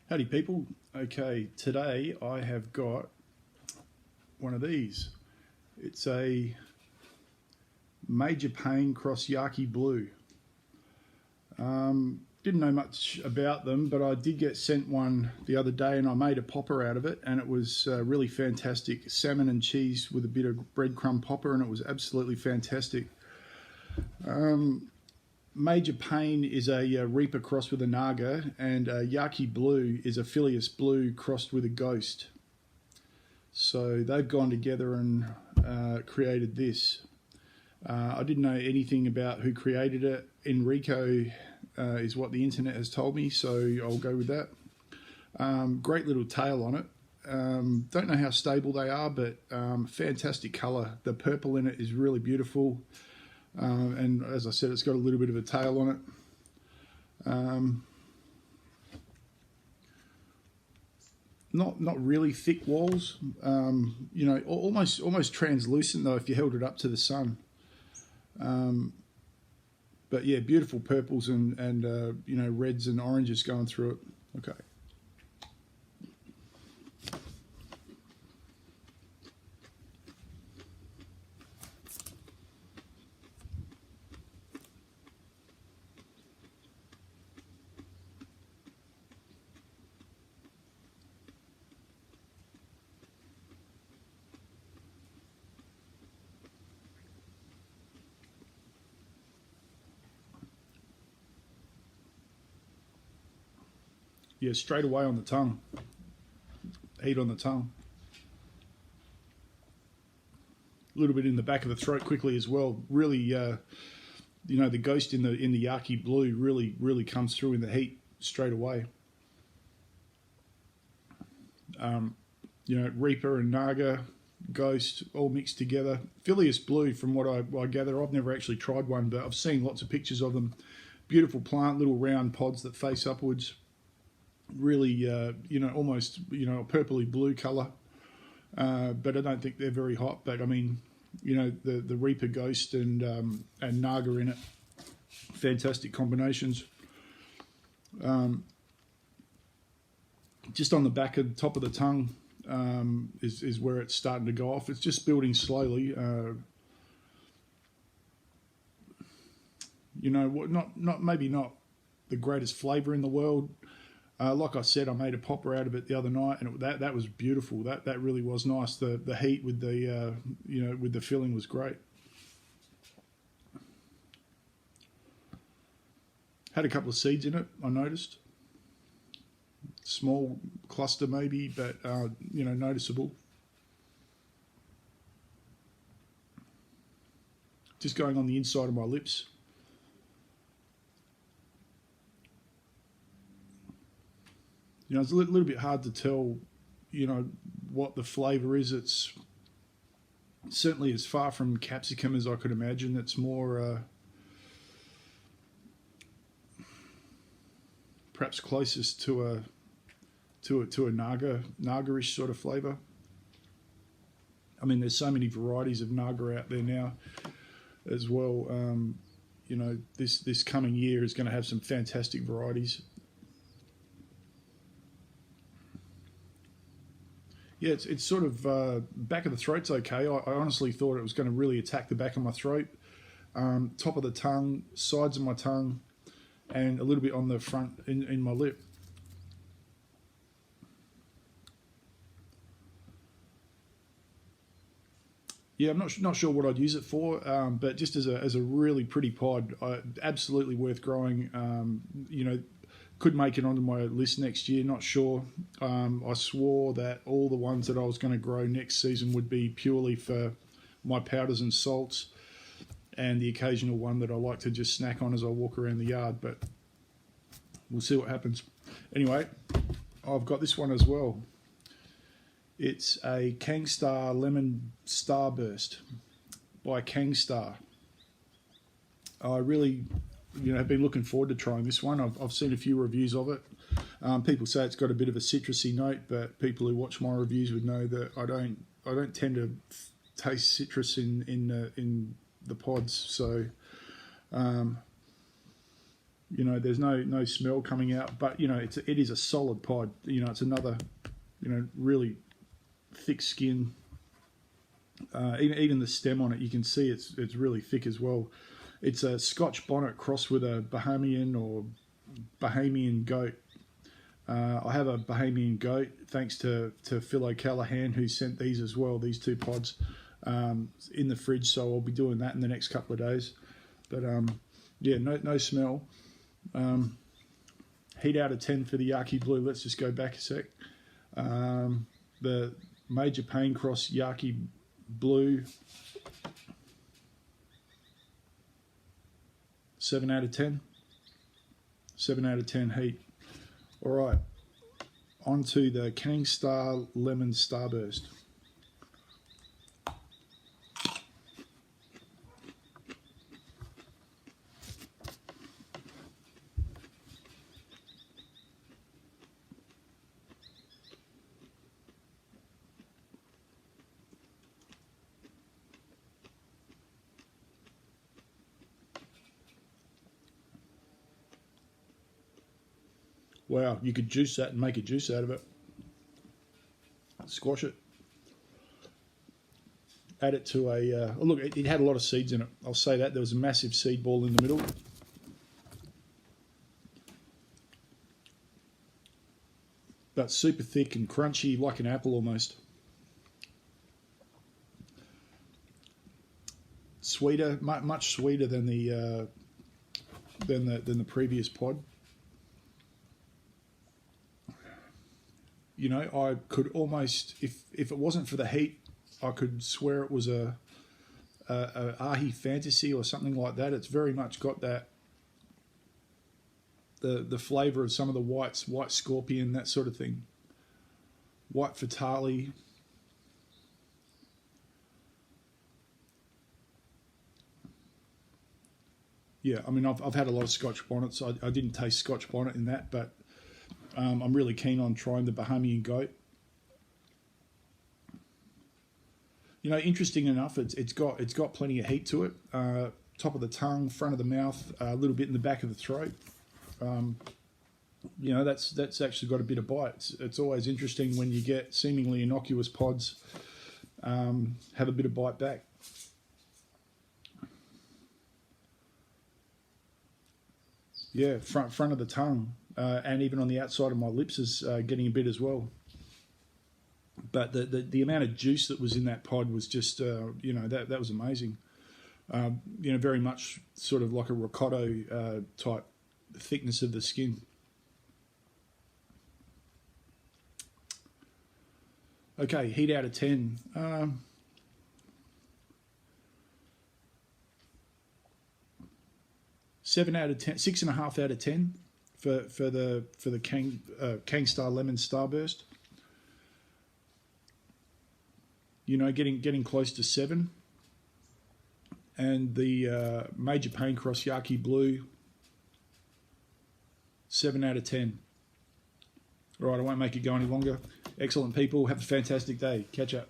Howdy people. Okay, today I have got one of these. It's a major Payne cross Yaki blue. Didn't know much about them, but I did get sent one the other day and I made a popper out of it, and it was really fantastic. Salmon and cheese with a bit of breadcrumb popper, and it was absolutely fantastic. Major Payne is a Reaper crossed with a Naga, and Yaki Blue is a Phileas Blue crossed with a Ghost. So they've gone together and created this. I didn't know anything about who created it. Enrico is what the internet has told me, so I'll go with that. Great little tail on it. Don't know how stable they are, but fantastic colour. The purple in it is really beautiful. And as I said, it's got a little bit of a tail on it. Not really thick walls. You know, almost translucent though if you held it up to the sun. But yeah, beautiful purples and you know, reds and oranges going through it. Okay. Yeah, straight away on the tongue. Heat on the tongue. A little bit in the back of the throat quickly as well. Really, you know, the Ghost in the Yaki Blue really comes through in the heat straight away. You know, Reaper and Naga, Ghost, all mixed together. Phileas Blue, from what I gather, I've never actually tried one, but I've seen lots of pictures of them. Beautiful plant, little round pods that face upwards. Really, you know, almost, you know, a purpley blue colour, but I don't think they're very hot. But I mean, you know, the Reaper Ghost and Naga in it, fantastic combinations. Just on the back of the top of the tongue is where it's starting to go off. It's just building slowly. You know, maybe not the greatest flavour in the world. Like I said, I made a popper out of it the other night, and that was beautiful. That really was nice. The heat with the you know, with the filling was great. Had a couple of seeds in it, I noticed. Small cluster maybe, but you know, noticeable. Just going on the inside of my lips. You know, it's a little bit hard to tell, you know, what the flavour is. It's certainly as far from capsicum as I could imagine. It's more perhaps closest to a Naga-ish sort of flavour. I mean, there's so many varieties of Naga out there now as well. You know, this coming year is going to have some fantastic varieties. Yeah, it's sort of back of the throat's okay. I honestly thought it was going to really attack the back of my throat, top of the tongue, sides of my tongue, and a little bit on the front in my lip. Yeah, I'm not sure what I'd use it for, but just as a really pretty pod, absolutely worth growing. You know, could make it onto my list next year, not sure. I swore that all the ones that I was going to grow next season would be purely for my powders and salts, and the occasional one that I like to just snack on as I walk around the yard, but we'll see what happens. Anyway, I've got this one as well. It's a KhangStarr Lemon Starburst by KhangStarr. I really, you know, have been looking forward to trying this one. I've seen a few reviews of it. People say it's got a bit of a citrusy note, but people who watch my reviews would know that I don't tend to taste citrus in the pods. So You know, there's no smell coming out, but you know, it is a solid pod. You know, it's another, you know, really thick skin. Even the stem on it, you can see it's really thick as well. It's a Scotch bonnet crossed with a Bahamian or Bahamian goat. I have a Bahamian goat, thanks to Phil O'Callaghan, who sent these as well, these two pods, in the fridge, so I'll be doing that in the next couple of days. But yeah, no smell. Heat out of 10 for the Yaki Blue. Let's just go back a sec. The Major Payne Cross Yaki Blue, 7 out of 10. 7 out of 10 heat. All right, on to the KhangStarr Lemon Starburst. Wow, you could juice that and make a juice out of it. Squash it. Add it to a... oh look, it had a lot of seeds in it. I'll say that. There was a massive seed ball in the middle. But super thick and crunchy, like an apple almost. Sweeter, much sweeter than the previous pod. You know, I could almost, if it wasn't for the heat, I could swear it was a ahi fantasy or something like that. It's very much got that the flavour of some of the whites, white scorpion, that sort of thing. White fatali. Yeah, I mean, I've had a lot of Scotch bonnets. I didn't taste Scotch bonnet in that, but I'm really keen on trying the Bahamian goat. You know, interesting enough, it's got plenty of heat to it. Top of the tongue, front of the mouth, a little bit in the back of the throat. You know, that's actually got a bit of bite. It's always interesting when you get seemingly innocuous pods have a bit of bite back. Yeah, front of the tongue. And even on the outside of my lips is getting a bit as well. But the amount of juice that was in that pod was just, you know, that was amazing. You know, very much sort of like a ricotta type thickness of the skin. Okay, heat out of 10. 7 out of 10, 6.5 out of 10. For the KhangStarr Lemon Starburst, you know, getting close to 7, and the Major Payne Cross Yaki Blue, 7 out of 10. All right, I won't make it go any longer. Excellent people, have a fantastic day. Catch up.